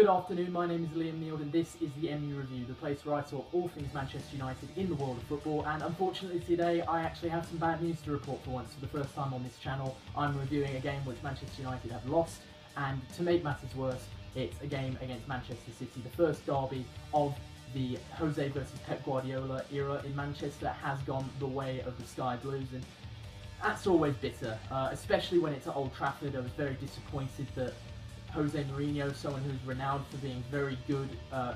Good afternoon, my name is Liam Neild and this is the MU Review, the place where I talk all things Manchester United in the world of football, and unfortunately today I actually have some bad news to report for once. For the first time on this channel, I'm reviewing a game which Manchester United have lost, and to make matters worse, it's a game against Manchester City. The first derby of the Jose versus Pep Guardiola era in Manchester has gone the way of the Sky Blues, and that's always bitter, especially when it's at Old Trafford. I was very disappointed that Jose Mourinho, someone who's renowned for being very good,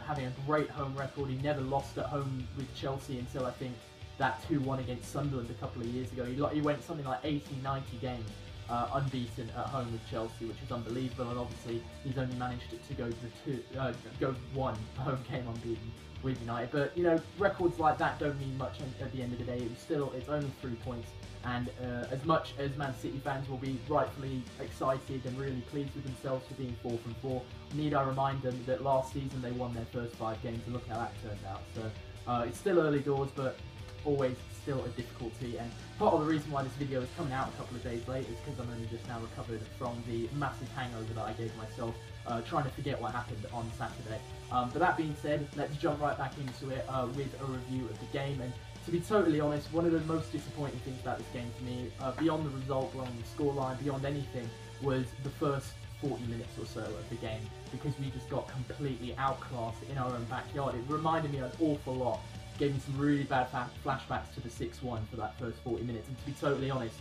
having a great home record. He never lost at home with Chelsea until I think that 2-1 against Sunderland a couple of years ago. He went something like 80-90 games unbeaten at home with Chelsea, which is unbelievable, and obviously he's only managed to go one home game unbeaten with United. But you know, records like that don't mean much at the end of the day. It's only 3 points. And as much as Man City fans will be rightfully excited and really pleased with themselves for being 4 from 4, need I remind them that last season they won their first 5 games, and look how that turned out. So it's still early doors, but always still a difficulty. And part of the reason why this video is coming out a couple of days late is because I'm only just now recovered from the massive hangover that I gave myself trying to forget what happened on Saturday. But that being said, let's jump right back into it with a review of the game. And to be totally honest, one of the most disappointing things about this game for me, beyond the result, beyond the scoreline, beyond anything, was the first 40 minutes or so of the game, because we just got completely outclassed in our own backyard. It reminded me an awful lot, gave me some really bad flashbacks to the 6-1 for that first 40 minutes, and to be totally honest,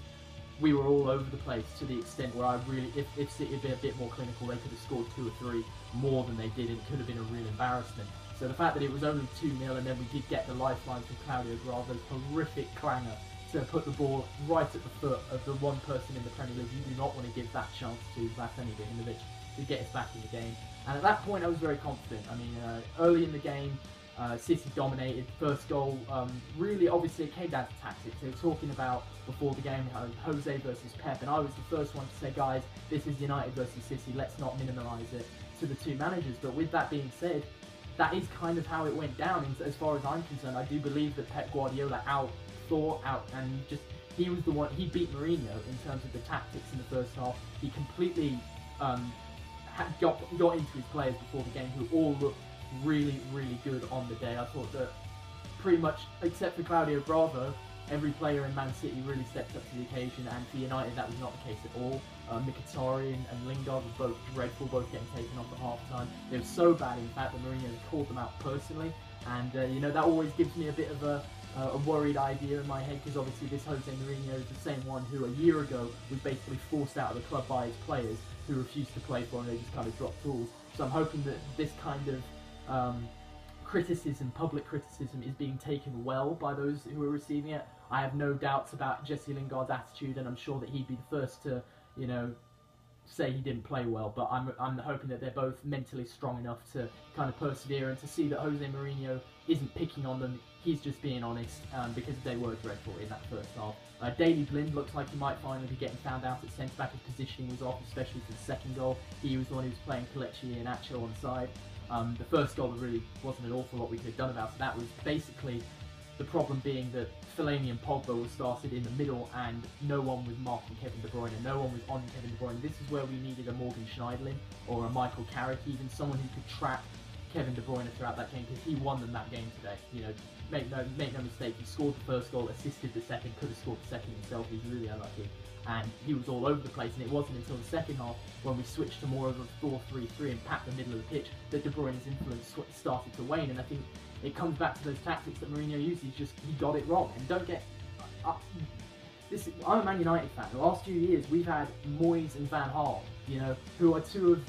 we were all over the place to the extent where I really, if City had been a bit more clinical, they could have scored 2 or 3 more than they did, and it could have been a real embarrassment. So the fact that it was only 2-0 and then we did get the lifeline from Claudio Bravo's horrific clanger to put the ball right at the foot of the one person in the Premier League you do not want to give that chance to, Zlatan Ibrahimovic, to get us back in the game. And at that point I was very confident. I mean, early in the game, City dominated. First goal, really, obviously it came down to tactics. They were talking about, before the game, Jose versus Pep, and I was the first one to say, guys, this is United versus City, let's not minimalise it to the two managers. But with that being said, that is kind of how it went down, as far as I'm concerned. I do believe that Pep Guardiola he was the one, he beat Mourinho in terms of the tactics in the first half. He completely got into his players before the game, who all looked really, really good on the day. I thought that pretty much, except for Claudio Bravo, every player in Man City really stepped up to the occasion, and for United that was not the case at all. Mkhitaryan and Lingard were both dreadful, both getting taken off at half-time. They were so bad, in fact, that Mourinho called them out personally, and you know, that always gives me a bit of a worried idea in my head, because obviously this Jose Mourinho is the same one who a year ago was basically forced out of the club by his players, who refused to play for him. They just kind of dropped tools. So I'm hoping that this kind of criticism, public criticism, is being taken well by those who are receiving it. I have no doubts about Jesse Lingard's attitude, and I'm sure that he'd be the first to, you know, say he didn't play well, but I'm hoping that they're both mentally strong enough to kind of persevere, and to see that Jose Mourinho isn't picking on them, he's just being honest, because they were dreadful in that first half. Daley Blind looks like he might finally be getting found out at centre-back. His positioning was off, especially for the second goal. He was the one who was playing Kelechi and Acho on side. The first goal, there really wasn't an awful lot we could have done about it. That was basically the problem being that Fellaini and Pogba were started in the middle, and no one was marking Kevin De Bruyne, no one was on Kevin De Bruyne. This is where we needed a Morgan Schneiderlin or a Michael Carrick, even someone who could track Kevin De Bruyne throughout that game, because he won them that game today. You know, make no mistake, he scored the first goal, assisted the second, could have scored the second himself. He's really unlucky, and he was all over the place. And it wasn't until the second half, when we switched to more of a 4-3-3 and packed the middle of the pitch, that De Bruyne's influence started to wane. And I think it comes back to those tactics that Mourinho used. He got it wrong. And don't get I'm a Man United fan. The last few years we've had Moyes and Van Gaal, you know, who are two of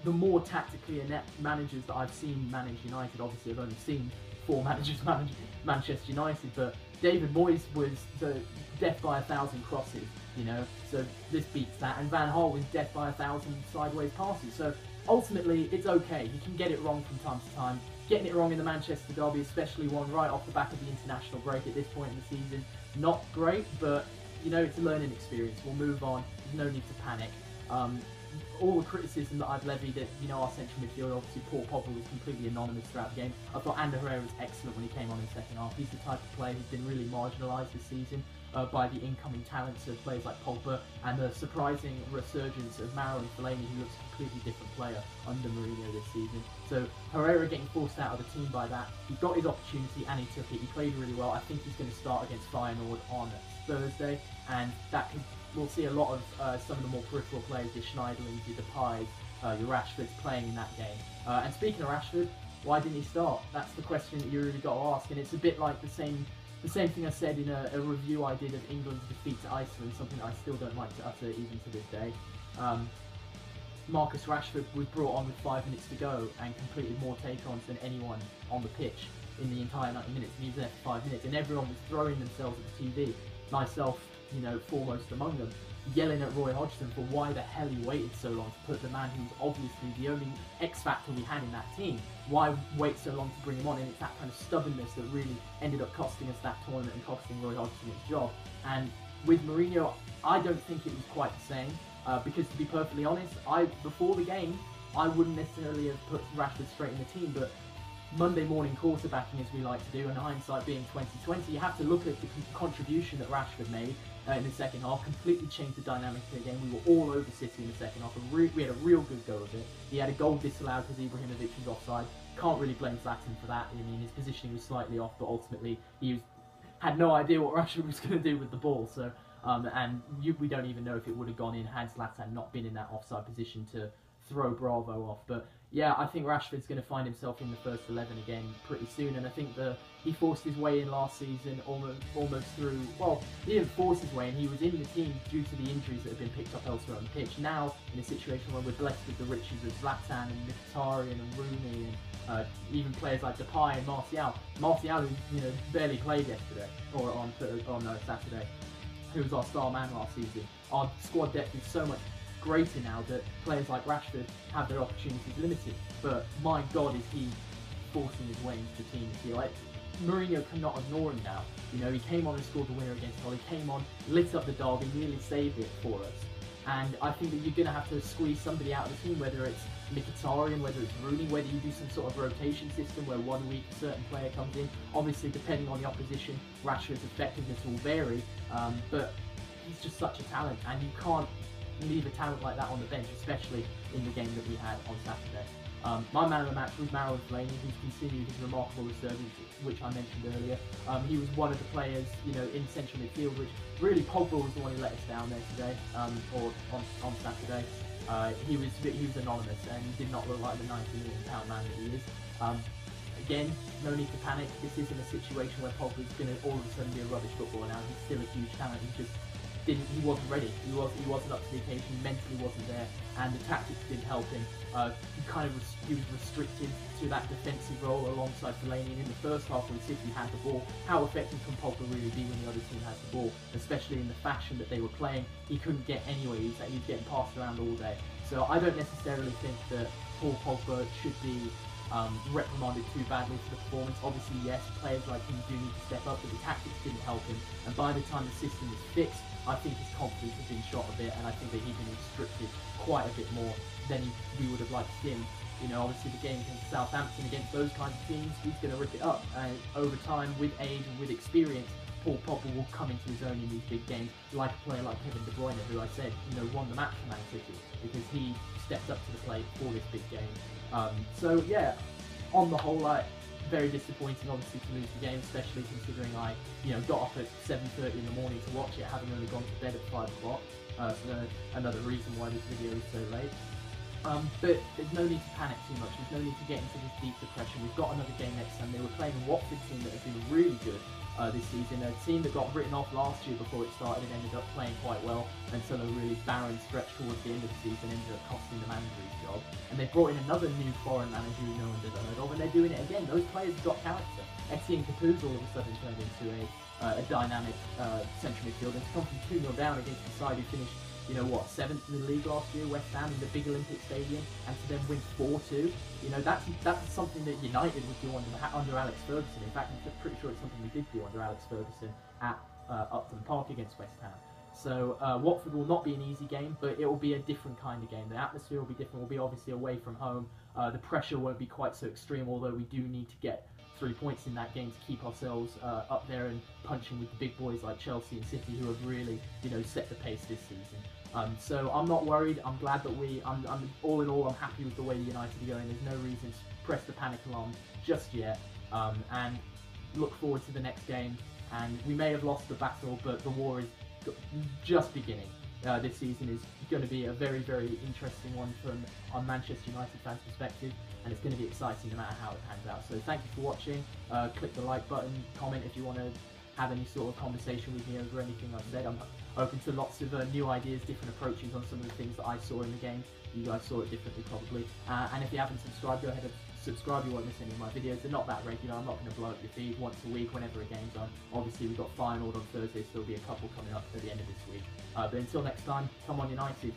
the more tactically inept managers that I've seen manage United. Obviously I've only seen 4 managers manage Manchester United, but David Moyes was the death by 1,000 crosses, you know, so this beats that, and Van Gaal was death by 1,000 sideways passes. So ultimately it's okay, he can get it wrong from time to time. Getting it wrong in the Manchester derby, especially one right off the back of the international break at this point in the season, not great, but you know, it's a learning experience. We'll move on, there's no need to panic. all the criticism that I've levied at, our central midfield, obviously Paul Pogba was completely anonymous throughout the game. I thought Ander Herrera was excellent when he came on in the second half. He's the type of player who's been really marginalised this season by the incoming talents of players like Pogba and the surprising resurgence of Marouane Fellaini, who looks a completely different player under Mourinho this season. So Herrera getting forced out of the team by that, he got his opportunity and he took it. He played really well. I think he's going to start against Feyenoord on Thursday, and we'll see a lot of some of the more peripheral players, your Schneiderlins, your Depays, your Rashfords playing in that game. And speaking of Rashford, why didn't he start? That's the question that you really got to ask, and it's a bit like the same thing I said in a review I did of England's defeat to Iceland, something that I still don't like to utter even to this day. Marcus Rashford was brought on with 5 minutes to go and completed more take-ons than anyone on the pitch in the entire 90 minutes, and he was there for 5 minutes, and everyone was throwing themselves at the TV, myself, foremost among them, yelling at Roy Hodgson for why the hell he waited so long to put the man who was obviously the only X factor we had in that team. Why wait so long to bring him on? And it's that kind of stubbornness that really ended up costing us that tournament and costing Roy Hodgson his job. And with Mourinho, I don't think it was quite the same, because to be perfectly honest, before the game, I wouldn't necessarily have put Rashford straight in the team, but Monday morning quarterbacking, as we like to do, and hindsight being 2020, you have to look at the contribution that Rashford made in the second half. Completely changed the dynamic of the game. We were all over City in the second half. We had a real good go of it. He had a goal disallowed because Ibrahimovic was offside. Can't really blame Zlatan for that. I mean, his positioning was slightly off, but ultimately he had no idea what Rashford was going to do with the ball. So, we don't even know if it would have gone in had Zlatan not been in that offside position to throw Bravo off. But yeah, I think Rashford's going to find himself in the first 11 again pretty soon, and I think he forced his way in last season almost through, well, he didn't force his way in, he was in the team due to the injuries that have been picked up elsewhere on the pitch. Now, in a situation where we're blessed with the riches of Zlatan and Mkhitaryan and Rooney and even players like Depay and Martial, who barely played yesterday, or on Saturday, who was our star man last season. Our squad depth is so much greater now that players like Rashford have their opportunities limited, but my God, is he forcing his way into the team. Mourinho cannot ignore him now. He came on and scored the winner against Hull. He came on, lit up the derby, nearly saved it for us. And I think that you're going to have to squeeze somebody out of the team, whether it's Mkhitaryan, whether it's Rooney, whether you do some sort of rotation system where 1 week a certain player comes in. Obviously, depending on the opposition, Rashford's effectiveness will vary, but he's just such a talent, and you can't leave a talent like that on the bench, especially in the game that we had on Saturday. My man of the match was Marouane Fellaini, who's continued his remarkable resurgence, which I mentioned earlier. He was one of the players, in central midfield, which really Pogba was the one who let us down there today, or on Saturday. He was anonymous, and he did not look like the £90 million man that he is. Again, no need to panic. This isn't a situation where Pogba's going to all of a sudden be a rubbish footballer now. He's still a huge talent. He wasn't ready. He wasn't up to the occasion. He mentally wasn't there, and the tactics didn't help him. He was restricted to that defensive role alongside Fellaini. And in the first half, when City had the ball, how effective can Pogba really be when the other team has the ball? Especially in the fashion that they were playing, he couldn't get anywhere. He was getting passed around all day. So I don't necessarily think that Paul Pogba should be reprimanded too badly for the performance. Obviously, yes, players like him do need to step up, but the tactics didn't help him. And by the time the system was fixed, I think his confidence has been shot a bit, and I think that he's been restricted quite a bit more than we would have liked to see him. Obviously the game against Southampton, against those kinds of teams, he's going to rip it up. And over time, with age and with experience, Paul Pogba will come into his own in these big games, like a player like Kevin De Bruyne, who I said, won the match for Man City, because he stepped up to the plate for this big game. So yeah, on the whole, very disappointing obviously to lose the game, especially considering I got up at 7:30 in the morning to watch it, having only gone to bed at 5 o'clock. So another reason why this video is so late. But there's no need to panic too much. There's no need to get into this deep depression. We've got another game next time. They were playing a Watford team that has been really good this season. A team that got written off last year before it started and ended up playing quite well until a really barren stretch towards the end of the season ended up costing the manager his job. And they brought in another new foreign manager who no one had heard of, and they're doing it again. Those players have got character. Etienne Capoue all of a sudden turned into a dynamic central midfielder, and to come from 2-0 down against the side who finished 7th in the league last year, West Ham, in the big Olympic Stadium, and to then win 4-2. That's something that United would do under Alex Ferguson. In fact, I'm pretty sure it's something we did do under Alex Ferguson at Upton Park against West Ham. So Watford will not be an easy game, but it will be a different kind of game. The atmosphere will be different. We'll be obviously away from home. The pressure won't be quite so extreme, although we do need to get 3 points in that game to keep ourselves up there and punching with the big boys like Chelsea and City, who have really, set the pace this season. So I'm not worried. I'm glad that I'm all in all, I'm happy with the way United are going. There's no reason to press the panic alarm just yet. And look forward to the next game. And we may have lost the battle, but the war is just beginning. This season is going to be a very, very interesting one from a Manchester United fans' perspective, and it's going to be exciting no matter how it pans out. So thank you for watching. Click the like button, comment if you want to have any sort of conversation with me over anything I've said. I'm open to lots of new ideas, different approaches on some of the things that I saw in the game. You guys saw it differently probably. And if you haven't subscribed, go ahead and subscribe. You won't miss any of my videos. They're not that regular. I'm not going to blow up your feed once a week whenever a game's on. Obviously we've got Feyenoord on Thursday, so there'll be a couple coming up at the end of this week. But until next time, come on United.